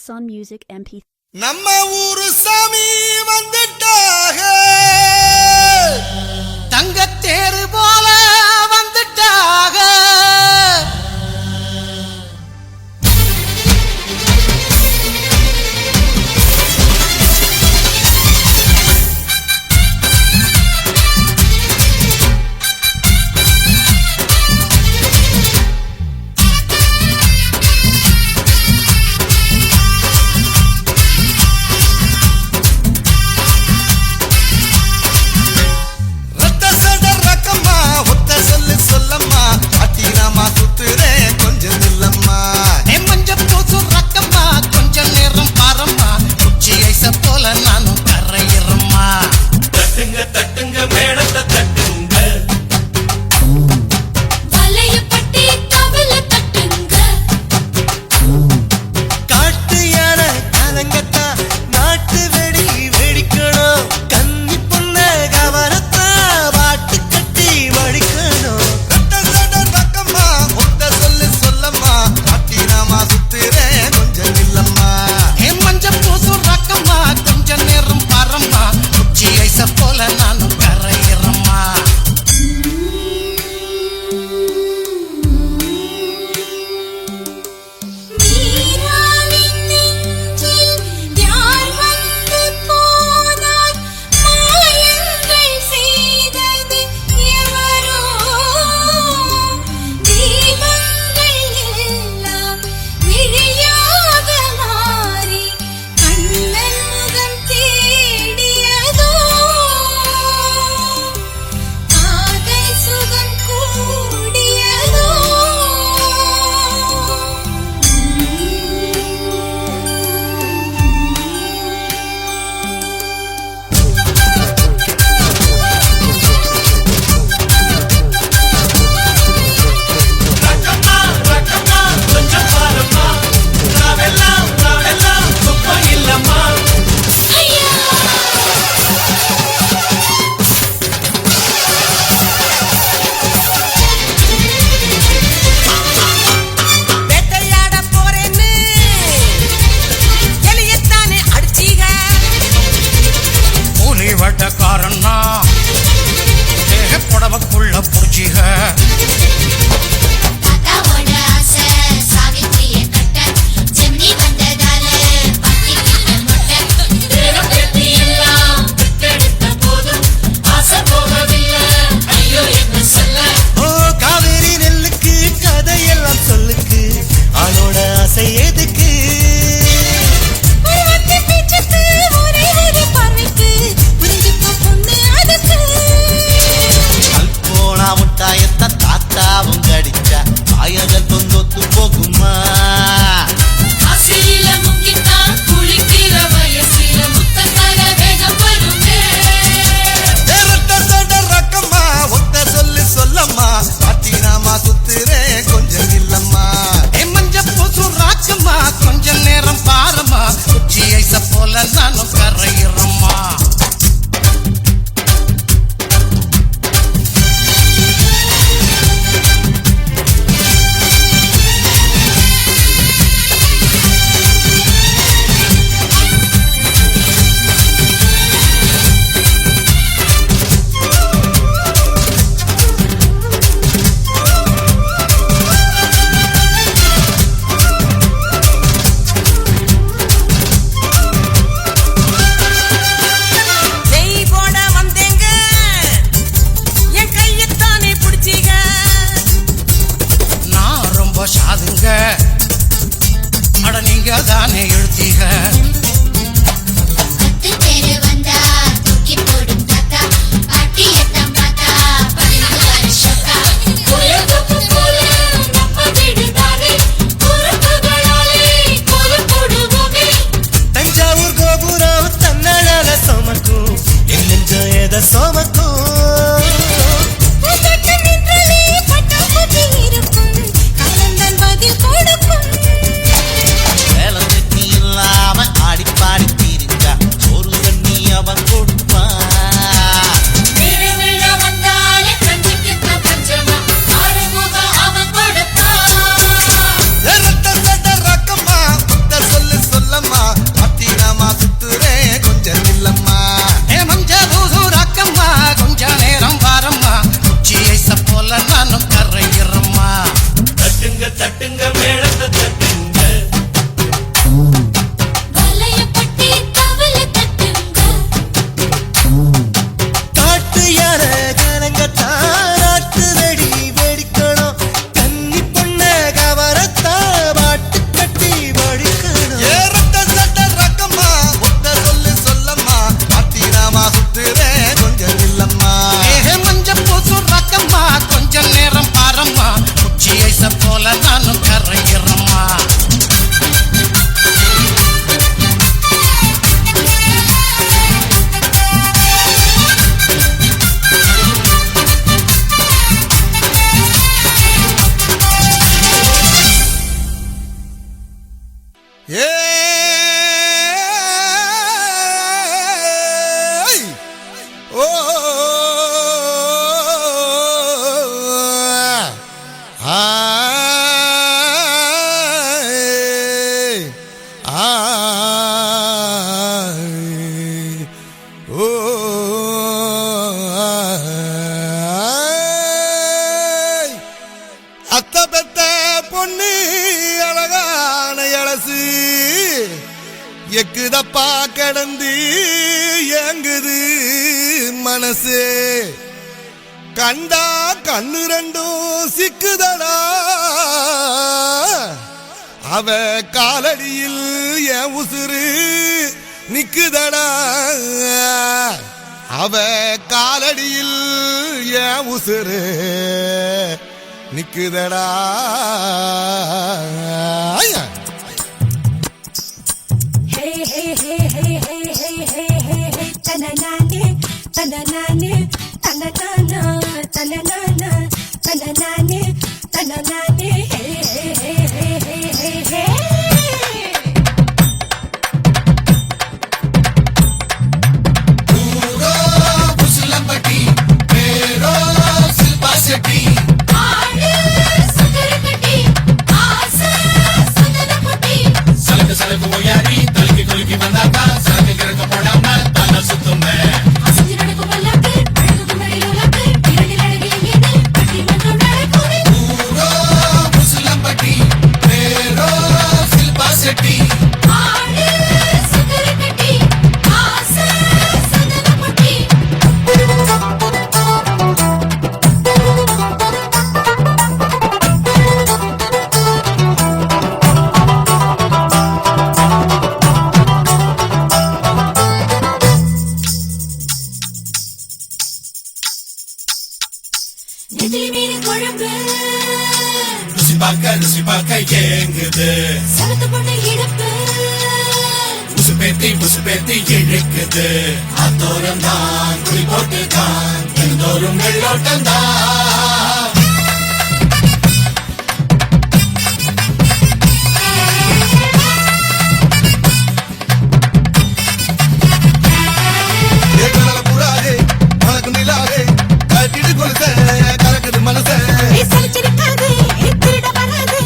Sun Music MP. நம்ம ஊரு சாமி வந்துட்டாக தங்கத்தேரு போல வந்துட்டாக முட்டாயத்த எக்குதப்பா கடந்து ஏங்குது மனசு கண்டா கண்ணு ரெண்டும் சிக்குதடா அவ காலடியில் என் உசுறு நிக்குதடா அவ காலடியில் என் உசுறு நிக்குதடா தனநானே தனநானே தனநானா தனநானா தனநானே தனநானே ஊரோ புசுலம்பட்டி பேரோ சில்பா செட்டி ஆளு சுந்தரகட்டி ஆசை சுந்தரபட்டி சலக்கு சலக்கு ஓயாரி தலுக்கி குலுக்கி வந்தாக்கா சலக்கு கிழக்கு போடாம தலை சுத்துமே அசைஞ்சு நடக்கும் வல்லாக்கு அழகு குமரிலோலாக்கு இரண்டில் அழகிய மீது பட்டிமன்றம் நடக்குமே ஊரோ புசுலம்பட்டி பேரோ சில்பா செட்டி ஆளு சுந்தரகட்டி ஆசை சுந்தரபட்டி நெத்திலி மீன் குழம்பு ருசி பார்க்க ஏங்குது சலத்து போட்ட இடுப்பு உசு பேத்தி இழுக்குது அத்தோரம் தான் குடி போட்டு தான் எந்தோறும் வெள்ளோட்டம் தான் ஏகல புறாதே மனக்கு நிலாதே கட்டிடு கொலுச கலக்குது மனச சலிச்சிருக்காது திருட வராது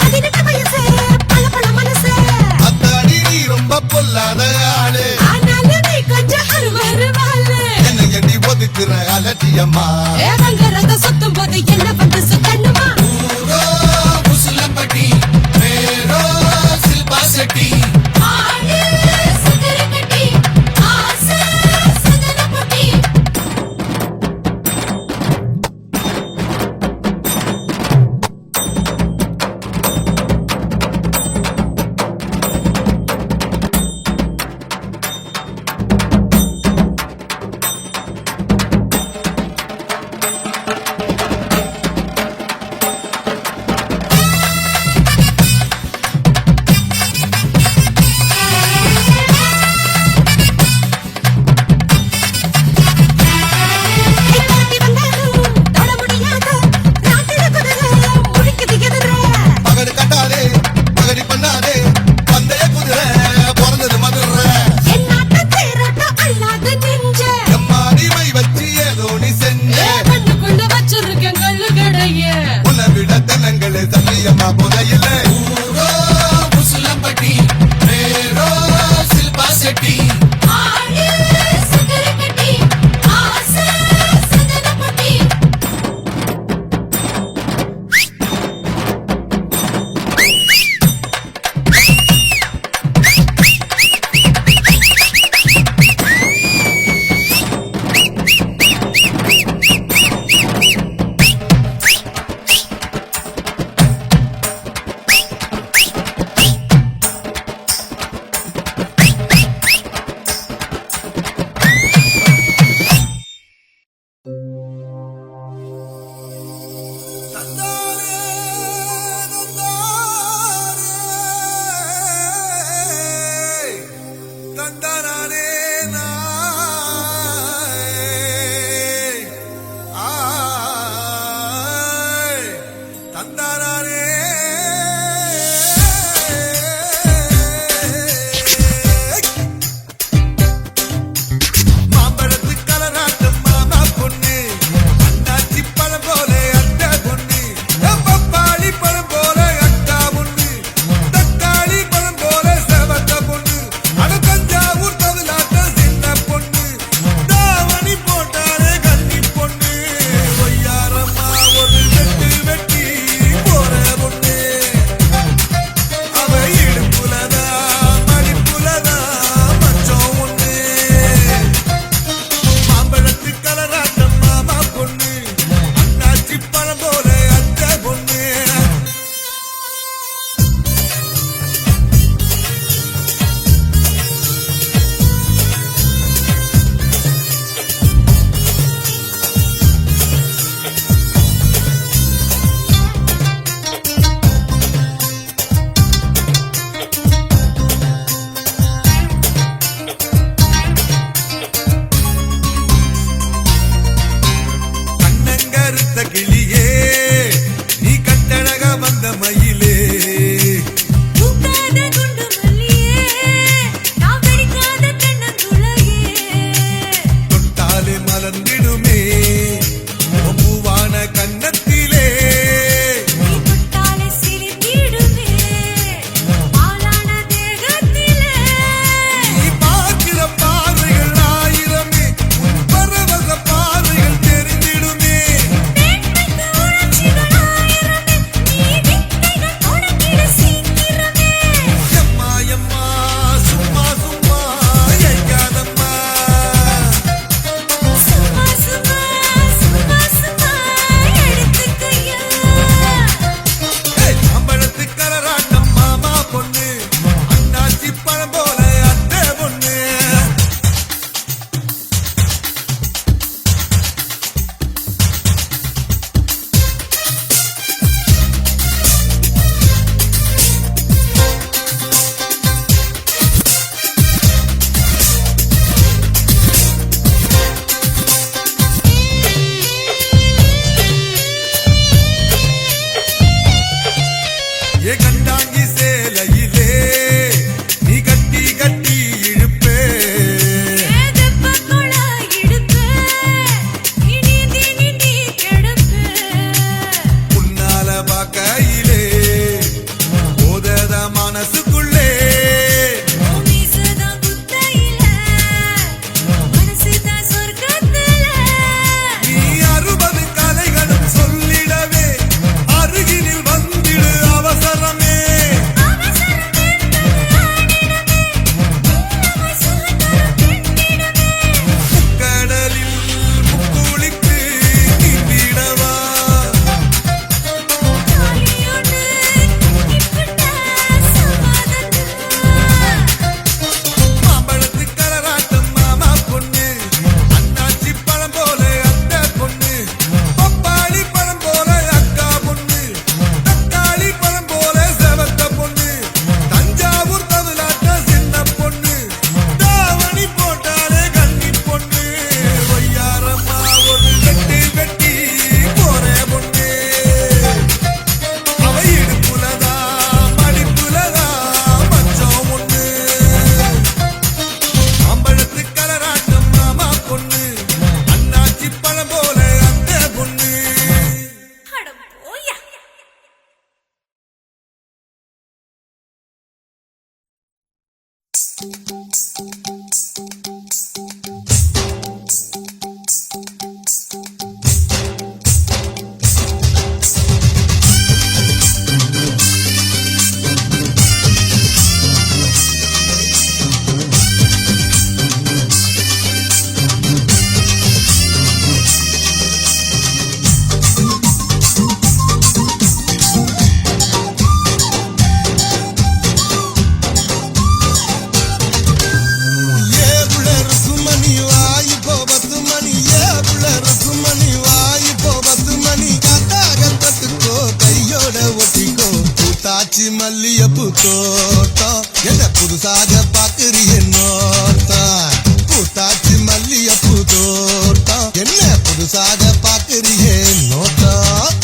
அதினட்ட வயசு பல பல மனசு அத்தாடி நீ ரொம்ப பொல்லாத ஆளு ஆனாலும் நீ கொஞ்சம் அருவருவாளு என்ன எண்ணி ஒதுக்குற அலட்டியம்மா ஏவங்கிறத சுத்தும் போது என்ன வந்து சுத்தணுமா ஊரோ புசுலம்பட்டி பேரோ சில்பா செட்டி ஆளு சுந்தரகட்டி ஆசை சுந்தரபட்டி கட்டி வந்தாலும் தொட முடியாத நாட்டில குதிரை முழிக்குது எதிர பகடு கட்டாதே பகடி பண்ணாதே பந்தய குதிரை பிறந்தது மதுரை என் நாட்ட தேரோட்டம் அல்லாது நெஞ்ச எம்மா நீமை வச்சு ஏதோ நீ செஞ்ச கண்ணுக்குள்ள வச்சிருக்கேன் கல்லு கடைய உன்னை விட தென்னங்களே சத்தியம்மா புதையில ஊரோ புசுலம்பட்டி பேரோ சில்பா செட்டி ஆளு சுந்தரகட்டி ஆசை சுந்தரபட்டி தந்தானே தந்தானே மாம்பழத்து கலராட்டம் மாமா பொண்ணு அண்ணாச்சி பழம் போல அட்ட பொண்ணு மல்லியப்பு தோட்டம் என்ன புதுசாக பாக்குறிய நோட்டம் பூத்தாச்சு மல்லியப்பு தோட்டம் என்ன புதுசாக பாக்குறிய நோட்டம்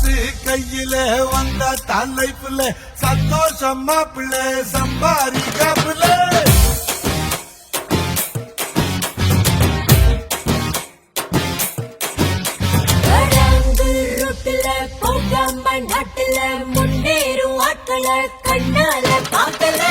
காசு கையில வந்த தலைப்புல சந்தோஷமா பிள்ளை சம்பாதிக்க பிள்ளை கடந்து ருட்டுல போகாம நாட்டுல முன்னேறும் ஆட்களை கண்ணால பார்க்கல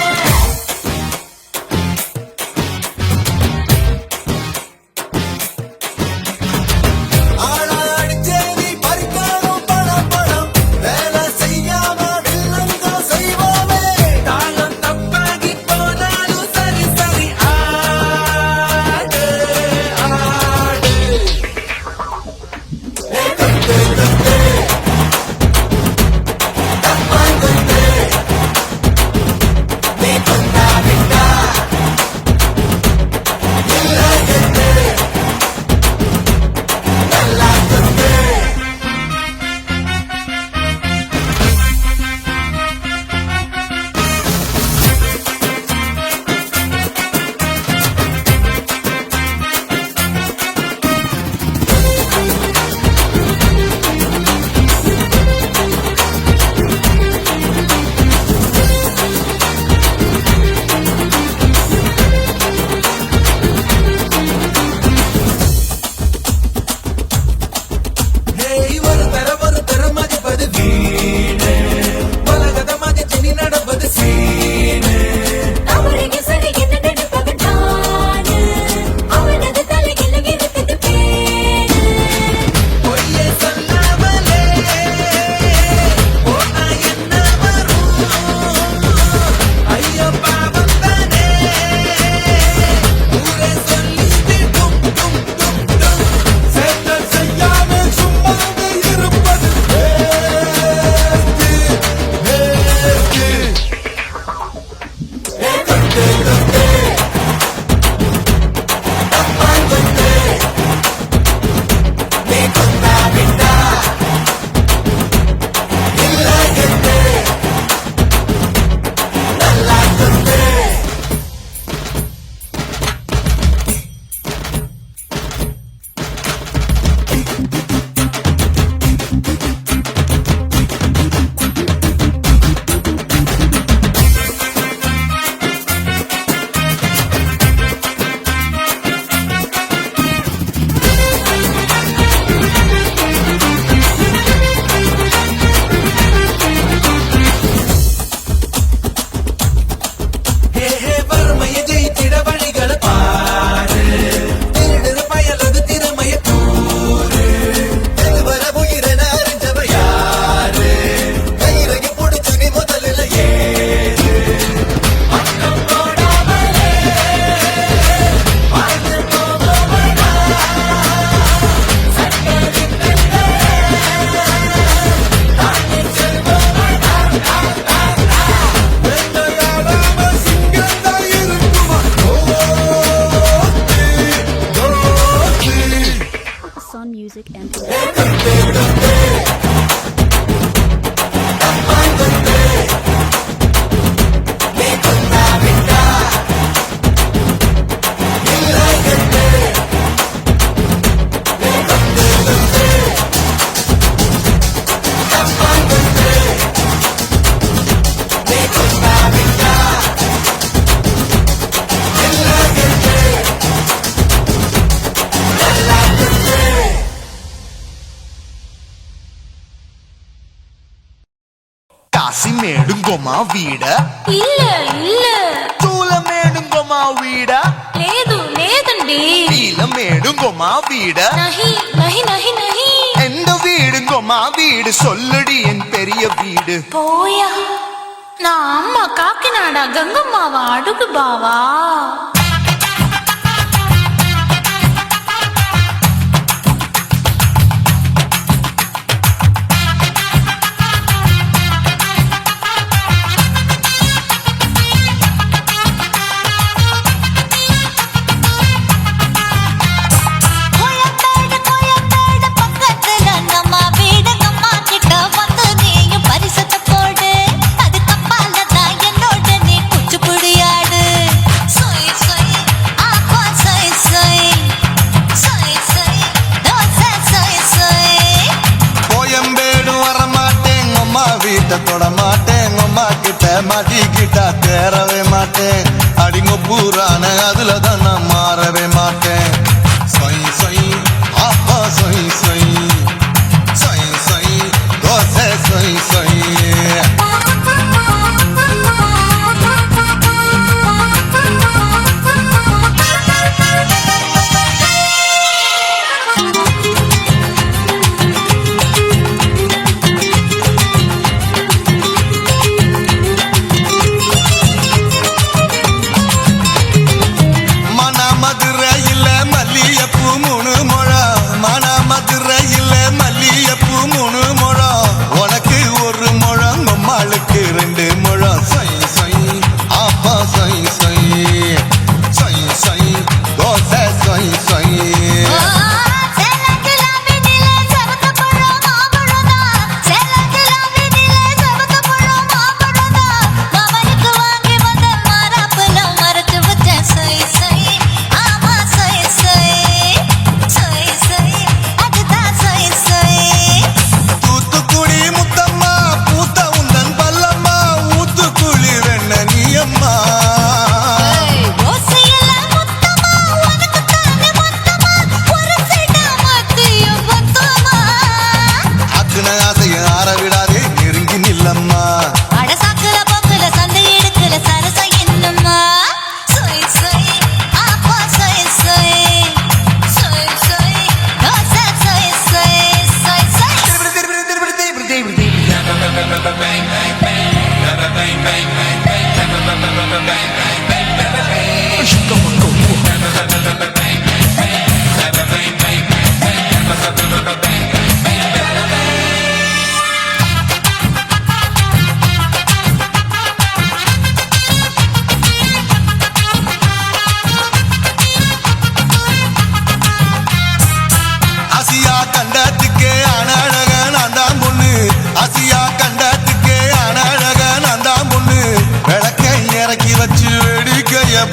Music and కాసిమేడుంగోమా వీడ இல்ல இல்ல తూలమేడుంగోమా వీడ లేదు లేదండి నీలమేడుంగోమా వీడ நஹி நஹி நஹி நஹி எந்த வீடுங்கோமா வீடு சொல்லுடி என் பெரிய வீடு போயா நான் அம்மா காக்கிநாடா கங்கம்மாவா அடுகு பாவா பரிசத்த போடு அது கப்பால தான் என்னோட நீ குச்சிப்புடியாடு மாட்டிக்கிட்டா தேரவே மாட்டேன் அடிங்க பூரான அதுல தான் நான் மாறவே மாட்டேன் சொய் சொய் அப்பா சொய் சொய் சொய் சொய் தோசை சொய் சொய்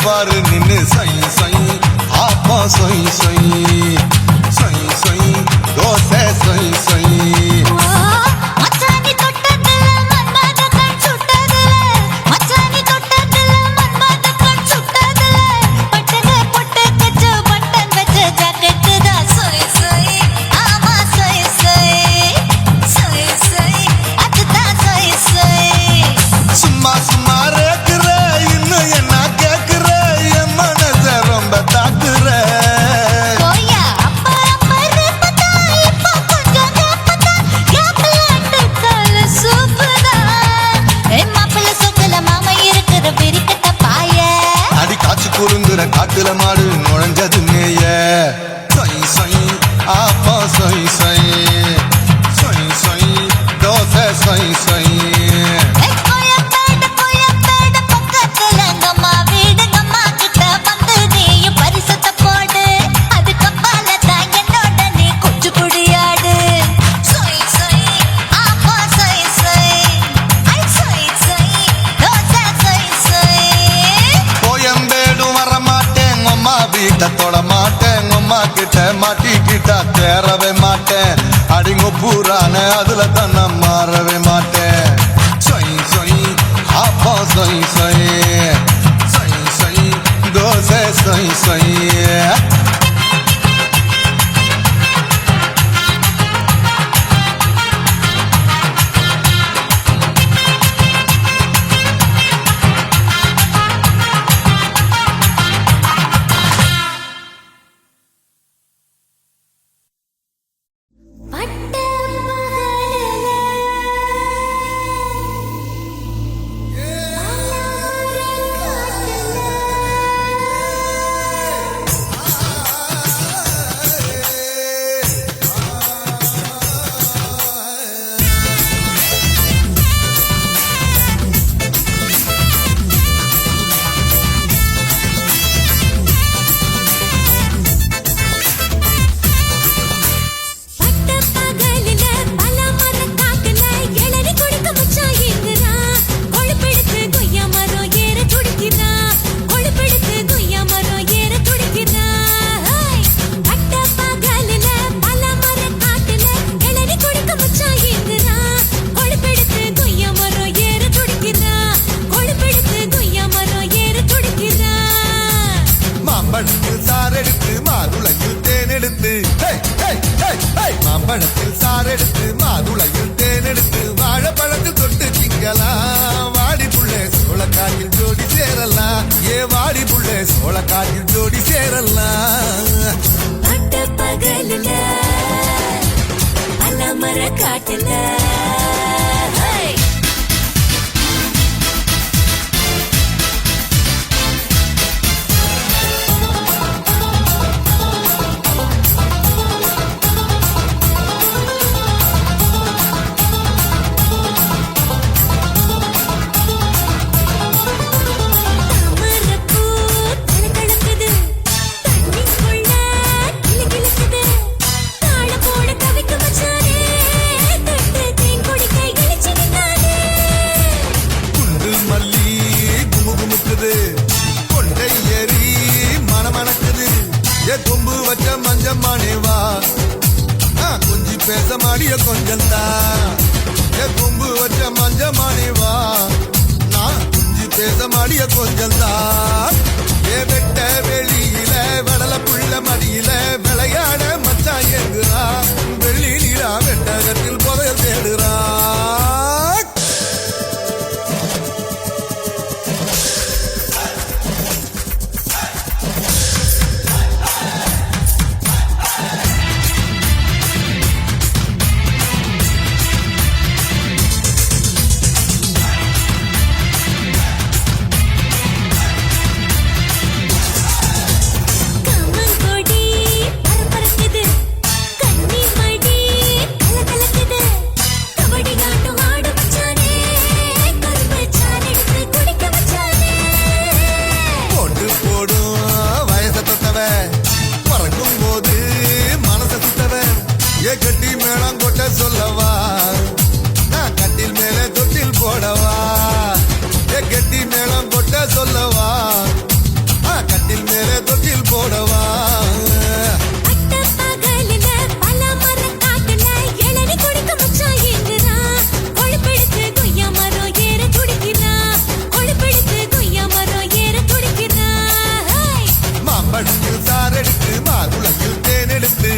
பாரு நின்னு சொய் சொய் ஆப்பா சொய் சொய் சொய் சொய் தோசை சொய் சொய் காட்டுல மாடு நுழைஞ்சது மேய சொய் சொய் ஆப்பா சொய் சொய் சொய் சொய் தோசை சொய் சொய் தொட மாட்டேன் உம்மா கிட்ட மாட்டிக்கிட்டா தேரவே மாட்டேன் அடிங்க பூரான அதுல தான் நான் மாறவே மாட்டேன் சொய் சொய் அப்பா சொய் சொய் சொய் சொய் தோசை சொய் சொய் பட்ட பகலிலே எடுத்து மாதுளையில் தேன் எடுத்து வாழைப்பழத்தில் தொட்டு திங்கலாம். வாடி புள்ளே சோளக்காட்டில் ஜோடி சேரலாம். வாடி புள்ளே சோளக்காட்டில் ஜோடி சேரலாம். பட்ட பகலுல அலமர காட்டுல கொம்பு வச்ச மஞ்சம்மானேவா கொஞ்சி பேச மாடிய கொஞ்சம் தான். கொம்பு வச்ச மஞ்சம்மானேவா நான் கொஞ்சி பேச மாடிய கொஞ்சம் தான். வெட்ட வெளியில வடல புள்ள மடியில விளையாட மச்சான் எங்குறா. வெள்ளி நீரா வெட்டகத்தில் புதைய தேடுறா. கட்டி மேளம் கொட்ட சொல்லவா நான் கட்டில் மேலே தொட்டில் போடவா. கட்டி மேளம் கொட்ட சொல்லவா கட்டில் மேலே தொட்டில் போடவா. மாம்பழத்தில் சாரெடுத்து மாதுளையில் தேன் எடுத்து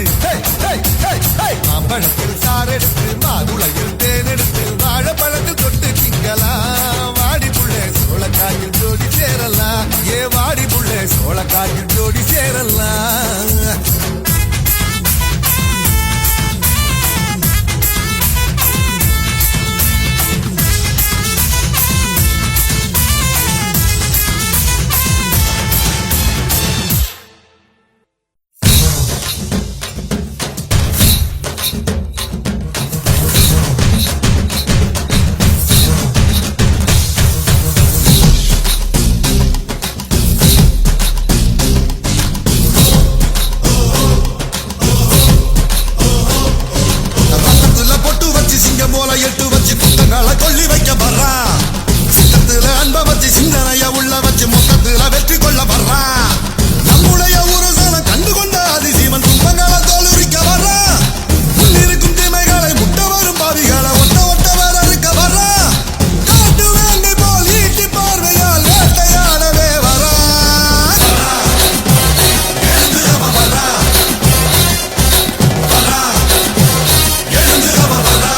மாம்பழத்தில் சாரெடுத்து மாதுளையில் தேன் எடுத்து வாழைப்பழத்தில் தொட்டு திங்கலாம். வாடி புள்ளே சோளக்காட்டில் ஜோடி சேரலாம். வாடி புள்ளே சோளக்காட்டில் ஜோடி சேரலாம். எட்டு வச்சு குத்தங்களை கொல்லி வைக்க வர்றான். சித்தத்துல அன்ப வச்சு சிந்தனைய உள்ள வச்சு மொத்தத்துல வெற்றி கொள்ள வர்றான். நம்முடைய உருசனை கண்டு கொண்ட அதிசீவன் துன்பங்களை தோலுரிக்க வர்றான். முன்னிருக்கும் தீமைகளை முட்ட வரும் பாவிகளை ஒட்ட ஒட்ட வர இருக்க வர்றான். காட்டு வேங்கை போல் ஈட்டி பார்வையால் வேட்டையாடவே வர்றான். எழுந்து அவன் வர்றான். எழுந்து அவன் வர்றான்.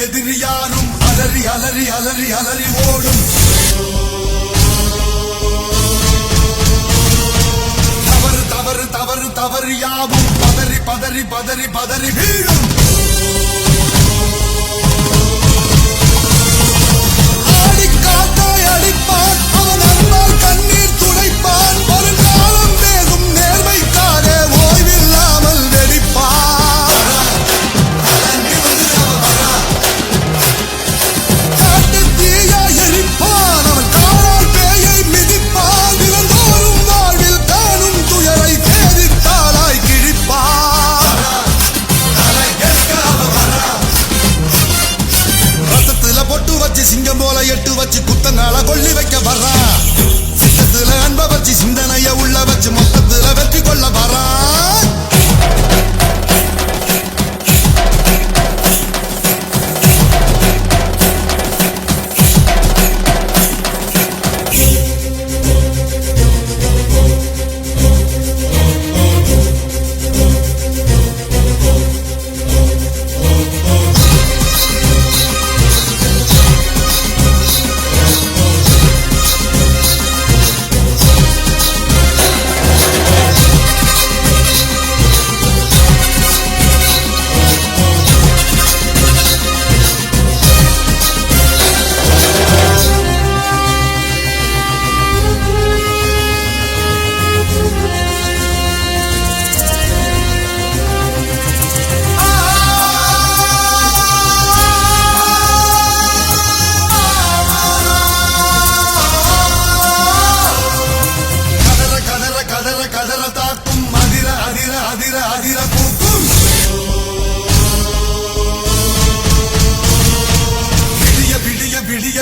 எதிரியாரும் அலறி அலறி அலறி அலறி ஓடும். தவறு தவறு தவறு தவறு யாவும் பதறி பதறி பதறி பதறி வீழும். ஆடிக்காட்டாய் அடிப்பான் அவன் அன்பால் கண்ணீர் துடைப்பான். ஒரு காலம் வேகும் நேர்மைக்காக ஓய்வில்லாமல் வெடிப்பான். Let's go!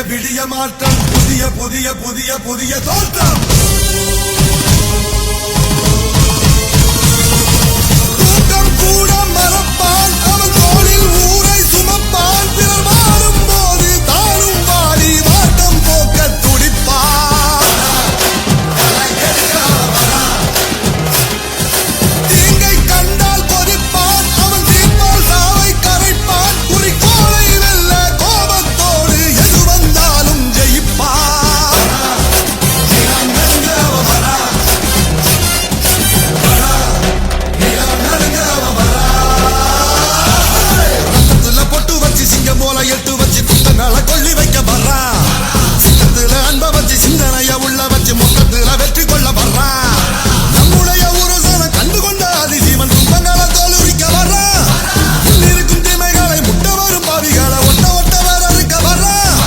விடிய மாற்றம் புதிய புதிய புதிய புதிய தோற்றம் தூக்கம் கூட மறப்பான் அவன் தோளில் ஊரை சுமப்பான் பிறர் வாழும் போது தானும் வாடி வாட்டம் போக்க துடிப்பான் தீங்கை கண்டால் கொதிப்பான் அவன் தீர்ப்பால் சாவை கரைப்பான் குறிக்கோளை வெல்ல கோபத்தோடு எது வந்தாலும் ஜெயிப்பான் ரத்தத்துல பொட்டு வச்சு சிங்கம் போல எட்டு வச்சு குத்தங்களை கொள்ளி வைக்க வர்றான் சிங்கத்துல அன்ப வச்சு சிந்தனைய உள்ள வச்சு மொத்தத்துல வெற்றி கொள்ள வர்றான் நம்முடைய உருசனை கண்டு கொண்ட அதிசீவன் துன்பங்களை தோலுரிக்க வர்றான் இருக்கும் தீமைகளை முட்ட வரும் பாவிகளை ஒட்ட ஒட்ட வர இருக்க வர்றான்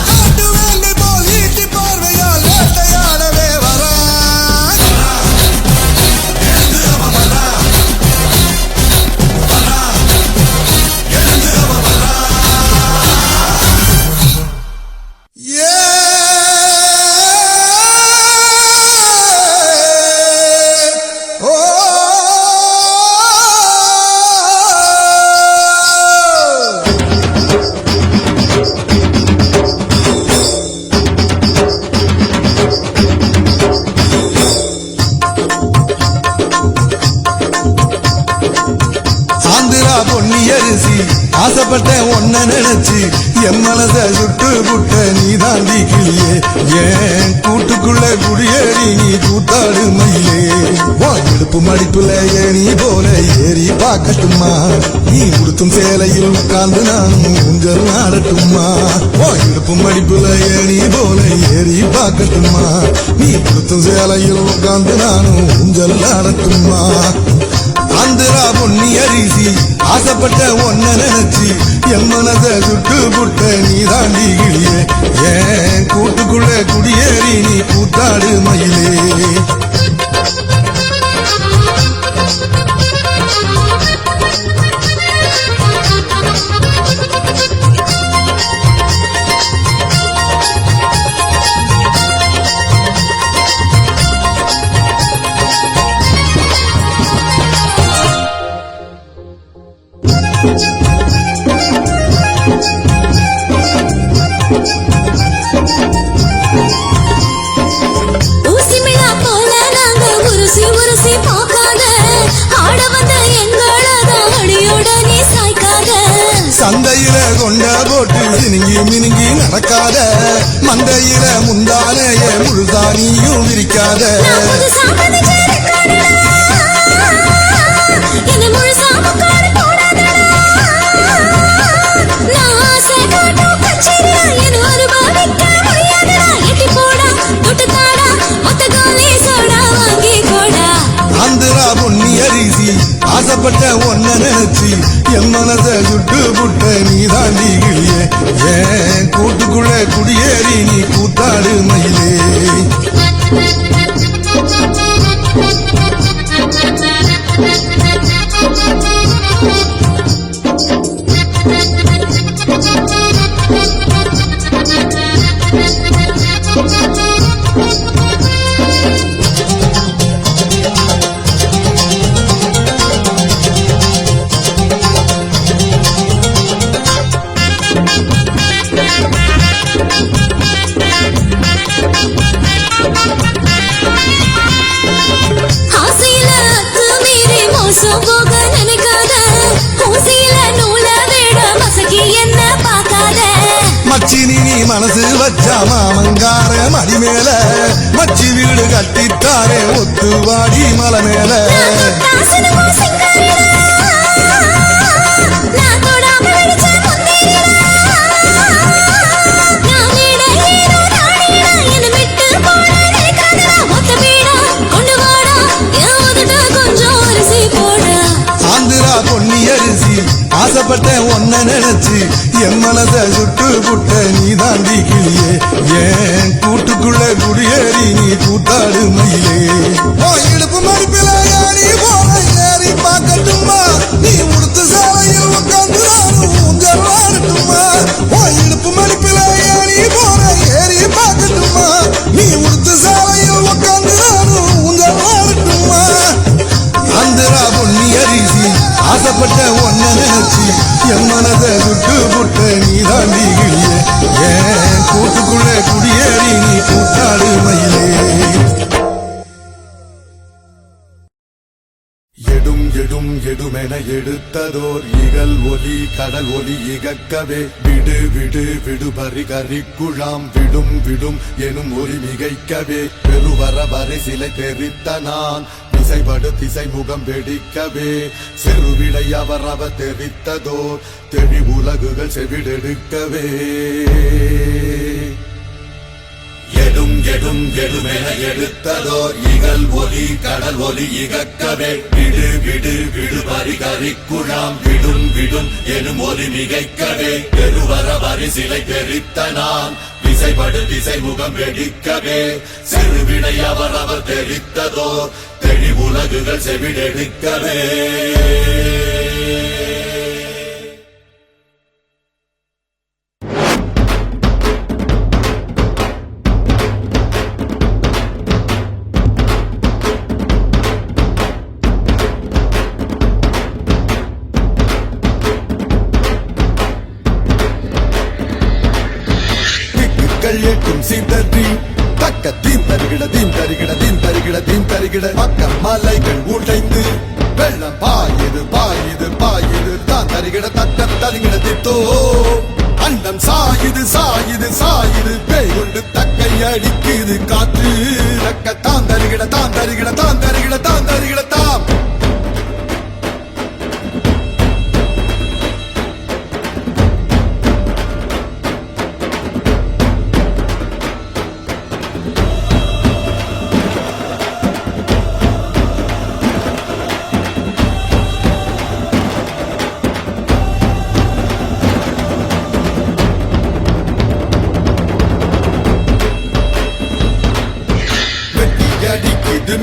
காட்டு வேங்கை போல் ஈட்டி பார்வையால் வேட்டையாடவே வர்றான் எழுந்து அவன் வர்றான் எழுந்து அவன் வர்றான் ஆந்திரா பொன்னி அரிசி ஆசைப்பட்டேன் ஒன்ன நினைச்சு என் மனச சுட்டு புட்ட நீ தாண்டி கிளியே ஏன் கூட்டுக்குள்ள குடியேறி நீ கூத்தாடு மயிலே இடுப்பு மடிப்புல ஏணி போல ஏறி பார்க்கட்டுமா நீ உடுத்தும் சேலையில் உட்கார்ந்து நானும் ஊஞ்சல் ஆடட்டுமா இடுப்பு மடிப்புல ஏணி போல ஏறி பார்க்கட்டுமா நீ உடுத்தும் சேலையில் உட்கார்ந்து நானும் ஊஞ்சல் ஆடட்டுமா ஆந்திரா பொன்னி அரிசி ஆசைப்பட்ட ஒன்ன நினைச்சு என் மனச சுட்டு புட்ட நீ தாண்டி கிளியே ஏன் கூட்டுக்குள்ள குடியேறி நீ கூத்தாடு மயிலே ஊசி மிளா போல நாங்க உருசி உருசி பார்க்காத ஆட வந்த எங்களத அடியோட நீ சாய்க்காத சந்தையில கொண்ட போட்டு சினுங்கி மினுங்கி நடக்காத மந்தையில முந்தானைய முழுதா நீயும் விரிக்காத நான் புதுசா பதிச்ச ரெக்கார்டுடா. என்னை முழுசா முக்காடு போடாதடா. நான் ஆசை காட்டும் கச்சேரியா என்னை அனுபவிக்க முடியாதடா. எட்டி போடா, தொட்டு தாடா, ஒத்த கோலி சோடா வாங்கி கோடா. ஆந்திரா பொன்னி அரிசி ஆசைப்பட்ட ஒன்ன நினைச்சு என் மனச சுட்டு புட்ட நீ தாண்டி கிளியே ஏன் கூட்டுக்குள்ள குடியேறி நீ கூத்தாடு மயிலே ஆசையில அத்துமீறி மோசம் போக நினைக்காத. ஊசியில நூல விட மசக்கி என்ன பார்க்காத. மச்சினி நீ மனசு வச்சா மாமங்கார மடி மேல மச்சி வீடு கட்டித்தாரே ஒத்து வாடி மலை மேல தாசனமும் சிங்காரிடா. நான் தொடாம வெடிச்ச முந்திரிடா. நான் வீட ஹீரோ ராணிடா. என்னை விட்டு போட நினைக்காதடா. மொத்த வீடா கொண்டு வாடா. என் உதட்ட கொஞ்சம் அரிசி போடா. ஆந்திரா பொன்னி அரிசி ஆசைப்பட்ட ஒன்ன நினைச்சு என் மனச சுட்டு புட்ட நீ தாண்டி கிளியே ஏன் கூட்டுக்குள்ள குடியேறி நீ கூத்தாடு மயிலே இடுப்பு மடிப்பில ஏறி போற ஏறி பார்க்கட்டுமா நீ உடுத்து சாலையில் உட்காந்து ஊஞ்சல் ஆடட்டுமா இடுப்பு மடிப்பில ஏறி போற விட்டு புட்ட நீ தாண்டி கிளியே ஏன் கூட்டுக்குள்ள குடியேறி நீ கூட்டாடு மயிலே எடும் எடும் எடுமென எடுத்ததோர் இகல் ஒலி கடல் ஒலி இகக்கவே விடு விடு விடுபறி கரிக்குழாம் விடும் விடும் எனும் ஒலி மிகைக்கவே பெருவர வரை சிலை தெரித்த நான் திசைபடு திசை முகம் வெடிக்கவே செருவிடை அவர் தெரித்ததோர் தெளி உலகுகள் செவிடெடுக்கவே எடும் எடும் எடுமென எடுத்ததோர் இகல் ஒலி கடல் ஒலி இகக்கவே விடு விடு விடுபறி கரிக்குழாம் விடும் விடும் எனும் ஒலி மிகைக்கவே பெருவர வரி சிலை தெரித்த நான் திசைபடு திசை முகம் வெடிக்கவே சிறுவிடை அவர் தெரித்ததோர் தெளி உலகுகள் செவிடெடுக்கவே எட்டும் சிதறி தக்க தீம் தருகிட தீம் தருகிட தீம் தருகிட தீம் தருகிட பக்க மலைகள் உடைந்து வெள்ளம் பாயுது பாயுது பாயுது தான் தருகிட தக்க தருகிட தித்தோ அண்டம் சாயுது சாயுது சாயுது பேய் கொண்டு தக்கை அடிக்குது காற்று தக்க தான் தருகிட தான் தருகிட தான் தருகிட தான் தருகிட தாம்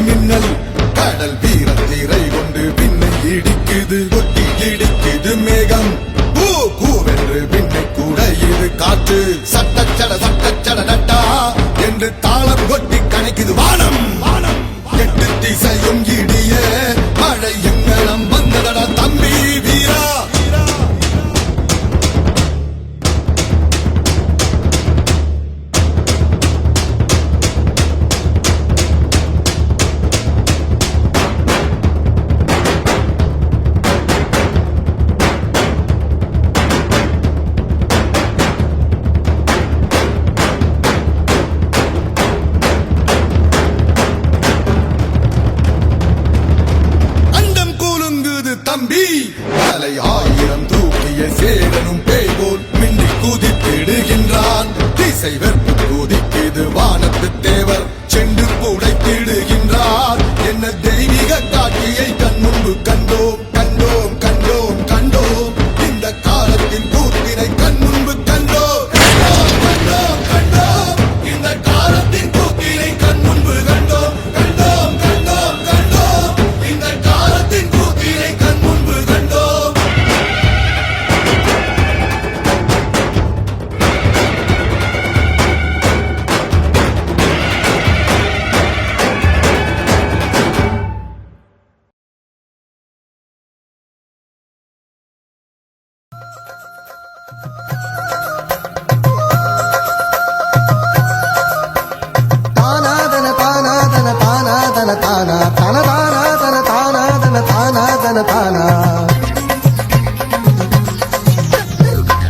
மின்னல் கடல் வீர தீரை கொண்டு விண்ணை இடிக்குது கொட்டி இடிக்குது மேகம் பூ பூவென்று விண்ணை கூட இது காற்று சட்டச்சட நட்டா என்று தாளம் கொட்டி கணக்குது வானம் வானம் எட்டு திசையும் இடிய மழை எங்கனம் வந்தடா தம்பி வீரா தம்பி தலை ஆயிரம் தூக்கிய சேரனும் பேய்போல் மின்னி குதித்திடுகின்றான் திசை வெறுப்பு குதிக்குது வானத்து தேவர் சென்று புடைத்திடுகின்றார் என்ன தெய்வீக காட்சியை கண் முன்பு கண்டோம் கண்டோம் கண்டோம் கண்டோம் இந்த காலத்தின் கூத்தினை கண் முன்பு கண்டோம் கண்டோம் கண்டோம் இந்த காலத்தின் கூத்தினை கண் முன்பு கண்டோம் கண்டோம் கண்டோம் கண்டோம் இந்த காலத்தின் கூத்தினை கண் முன்பு கண்டோம்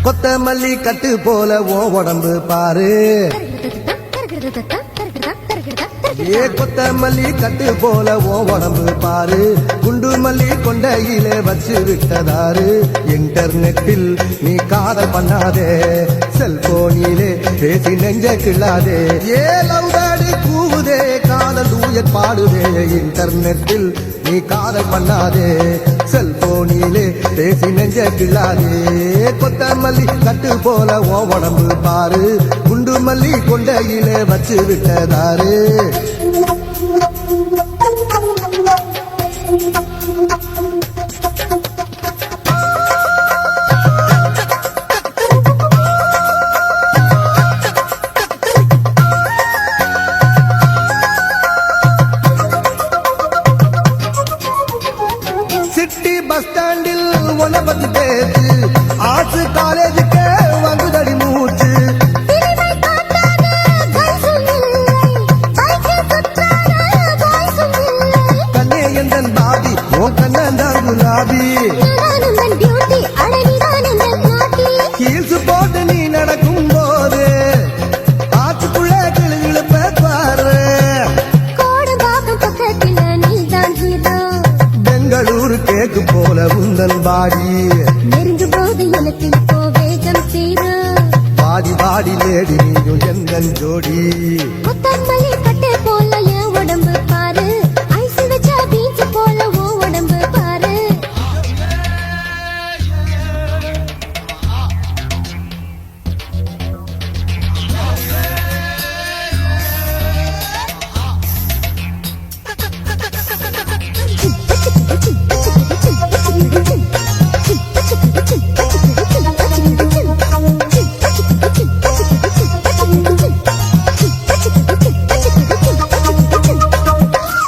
கொத்தமல்லி கட்டு போல ஓ உடம்பு பாரு ஏ கொத்தமல்லி கட்டு போல ஓ உடம்பு பாரு குண்டு மல்லி கொண்டையிலே வச்சு விட்டதாரு இன்டர்நெட்டில் நீ காதல் பண்ணாதே செல்போனிலே பேசி நெஞ்ச கிள்ளாதே ஏ லவ்டாடி கூவுதே காதல் டூயட் பாடுதே இன்டர்நெட்டில் நீ காதல் பண்ணாதே செல்போனிலே பேசி நெஞ்ச கிள்ளாதே கொத்தமல்லி கட்டு போல ஓ உடம்பு பாரு குண்டு மல்லி கொண்டையிலே வச்சு விட்டதாரு சிட்டி பஸ் ஸ்டாண்டில் உன பத்தி பேசு ஆசு எனக்கு இப்போ வேகம் தீரும். வாடி வாடி லேடி நீயும் எந்தன் ஜோடி கொத்தமல்லி கட்டை போல என் உடம்பு பாரு, ஐஸ் வச்சா பீச் போல உன் உடம்பு பாரு.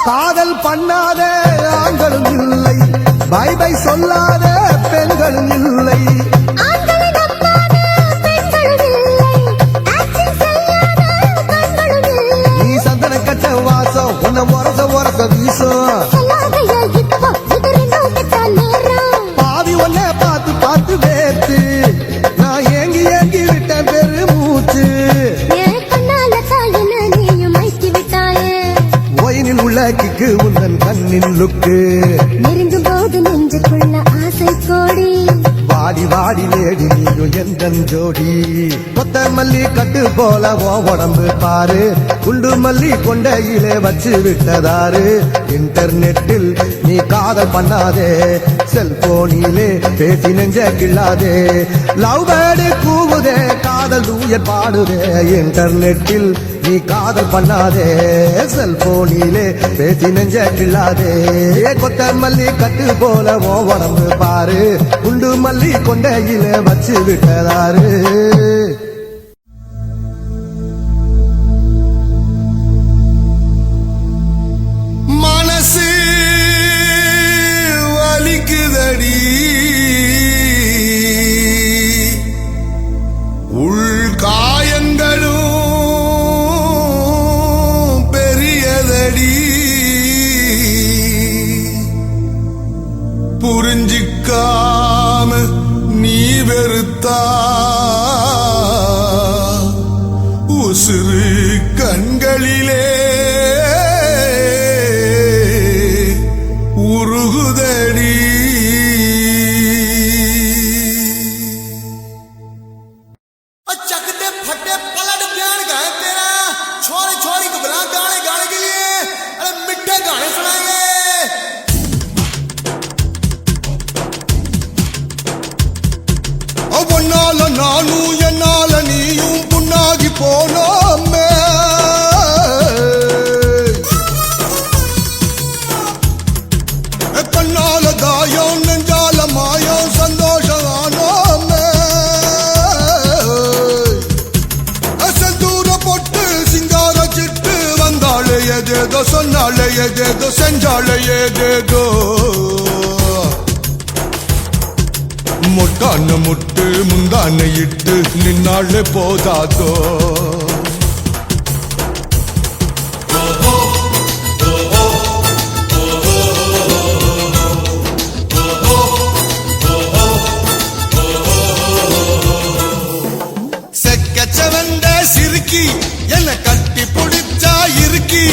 காதல் பண்ணாத ஆண்களும் இல்லை, பை பை சொல்லாத பெண்களும் இல்லை. ஆண்களை நம்பாத பெண்களும் இல்லை, ஆக்டிங் செய்யாத கண்களும் இல்லை. நீ சந்தன கட்ட வாசம் உன்னை ஒரச ஒரச வீசும். சொல்லாதையா இப்போ இது ரெண்டும் கெட்ட நேரம். பாவி ஒன்ன பார்த்து பார்த்து வேத்து நான் ஏங்கி ஏங்கி விட்டேன் பெரு மூச்சு. என் கண்ணால தாயின நீயும் மயக்கி விட்டாயே. ஒயினில் உள்ள கிக்கு உந்தன் கண்ணின் லுக்கு. நெருங்கும் போது நெஞ்சுக்குள்ள ஆசை கோடி. வாடி வாடி லேடி நீயும் எந்தன் ஜோடி கொத்த மல்லி கட்டு போல ஓ உடம்பு பாரு, குண்டு மல்லி கொண்டையிலே வச்சு விட்டதாரு. இன்டர்நெட்டில் நீ காதல் பண்ணாதே, செல்போனிலே பேசி நெஞ்ச கிள்ளாதே. லவ் பேர்டு கூவுதே காதல் தூயர் பாடுதே. இன்டர்நெட்டில் நீ காதல் பண்ணாதே, செல்போனிலே பேசி நெஞ்ச கிள்ளாதே. கொத்த மல்லி கட்டு போல ஓ உடம்பு பாரு, குண்டு மல்லி கொண்டையிலே வச்சு விட்டதாரு. மனசு வலிக்குதடி, உள்காயங்களும் பெரியதடி. புரிஞ்சிக்காம நீ வெறுத்தா உசுறு கண்களிலே உருகுதடி. चकते फटे पलट बयान गाए तेरा, छोरी छोरी को बुला गाने गाने के लिए, अरे मिठे गाने सुनाएंगे. ஒன்னால நானும் என்னால நீயும் புண்ணாகி போனோமே. கண்ணால தாயம் நெஞ்சால மாயம் சந்தோஷம் ஆனோமே. செந்தூர பொட்டு சிங்கார சிட்டு வந்தாலே ஏதேதோ சொன்னாலே ஏதேதோ செஞ்சாலே ஏதேதோ. முட்டான முட்டு முந்தான இட்டு நின்னாலே போதாதோ. செக்கச்சவந்த சிறுக்கி என்ன கட்டி பிடிச்சா இருக்கி.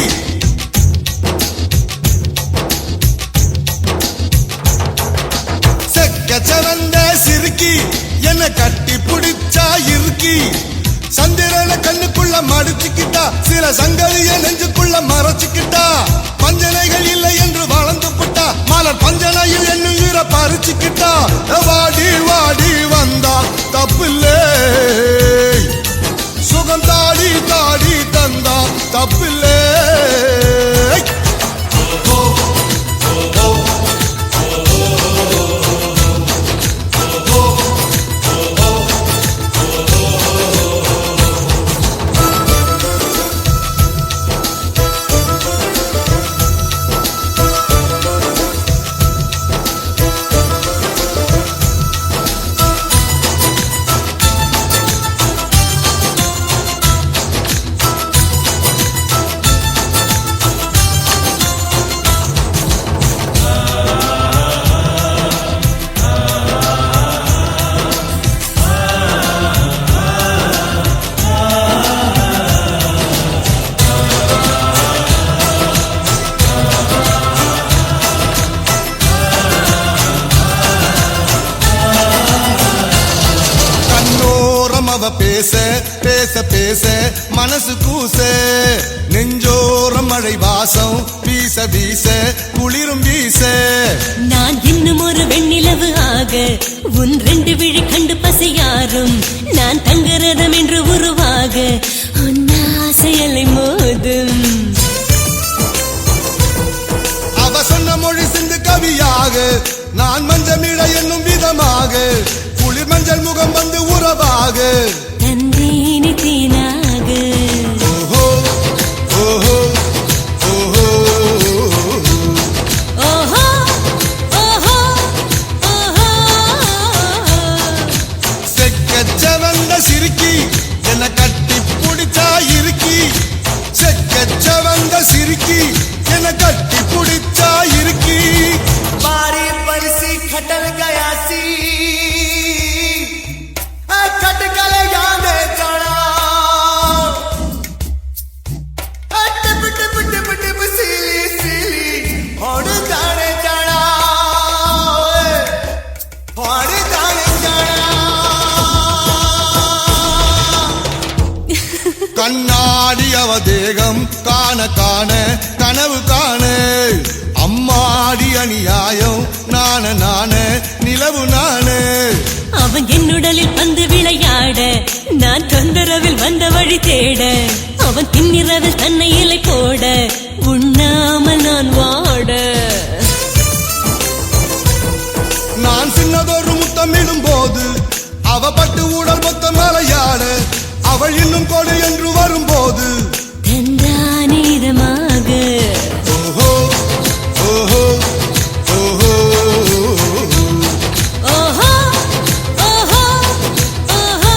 செக்கச்சவந்த சிறுக்கி என்ன கட்டி பிடிச்சா இருக்கி. சந்திரனை கண்ணுக்குள்ள மடிச்சுக்கிட்டா, சில சங்கதிய நெஞ்சுக்குள்ள மறைச்சுக்கிட்டா. பஞ்சனைகள் இல்லை என்று வளர்ந்து புட்டா, மலர் பஞ்சனையில் என்னுகிற பறிச்சுக்கிட்டா. வாடி வாடி வந்தா தப்பில்லே, சுகம் தாடி தாடி தந்தா தப்பில்லே. அவ பேச பேச பேச மனசு கூச நெஞ்சோரம் மழை வாசம் வீச வீச குளிரும் வீச நான் இன்னும் ஒரு வெண்ணிலவு ஆக உன் 2 விழி கண்டு பசியாரும் நான் தங்கரதம் என்று உருவாக உன் ஆசையலை மோதும் அவ சொன்ன மொழி சிந்து கவியாக நான் மஞ்சமிழ என்னும் விதமாக குளிர் மஞ்சள் முகம் வந்து உறவாக தந்தேனி தீனாக ஓஹோ ஓஹோ ஓஹோ ஓஹோ ஓஹோ ஓஹோ செக்கச்சவந்த சிரிக்கி என்ன கட்டி புடிச்சா இருக்கி செக்கச்சவந்த சிரிக்கி என்ன கட்டி புடிச்சா இருக்கி बारी बरसी खटल गया सी खटकल याने चढ़ा टिप टिप टिप टिप सीली सीली होड़ जाने चढ़ा होड़ जाने चढ़ा கண்ணாடி அவ தேகம் காண காண கனவு காண அம்மாடி அநியாயம் நான நான நிலவு நானே அவன் என்னுடலில் வந்து விளையாட நான் தொந்தரவில் வந்த வழி தேட அவன் பின்னிரவில் தன்னை இலை போட உண்ணாமல் நான் வாட நான் சின்னதொரு முத்தமிடும் போது அவ பட்டு ஊடல் மொத்த மலையாட அவள் இன்னும் கொடு என்று வரும்போது தந்தானீதமாக ஓஹோ ஓஹோ ஓஹோ ஓஹோ ஓஹோ ஓஹோ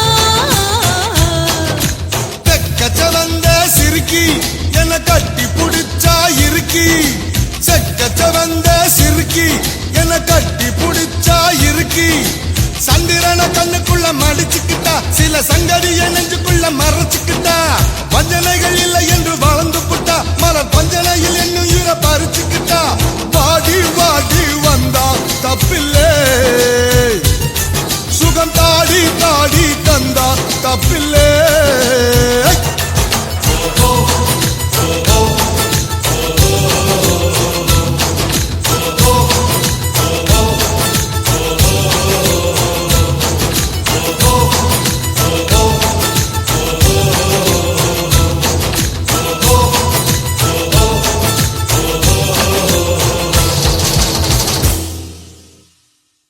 தெக்கச்சவந்த சிறுக்கி என்ன கட்டி புடிச்சா இருக்கி செக்கச்சவந்த சிறுக்கி என்ன கட்டி புடிச்சா இருக்கி சந்திரன கண்ணுக்குள்ள மடிச்சுக்கிட்டா சில சங்கதிய நெஞ்சுக்குள்ள மறைச்சுக்கிட்டா வஞ்சனைகள் இல்லை என்று வளர்ந்து புட்டா மலர் பஞ்சனையில் என்னும் ஈர பறிச்சுக்கிட்டா வாடி வாடி வந்தா தப்பில்லே சுகம் தாடி தாடி தந்தா தப்பில்லே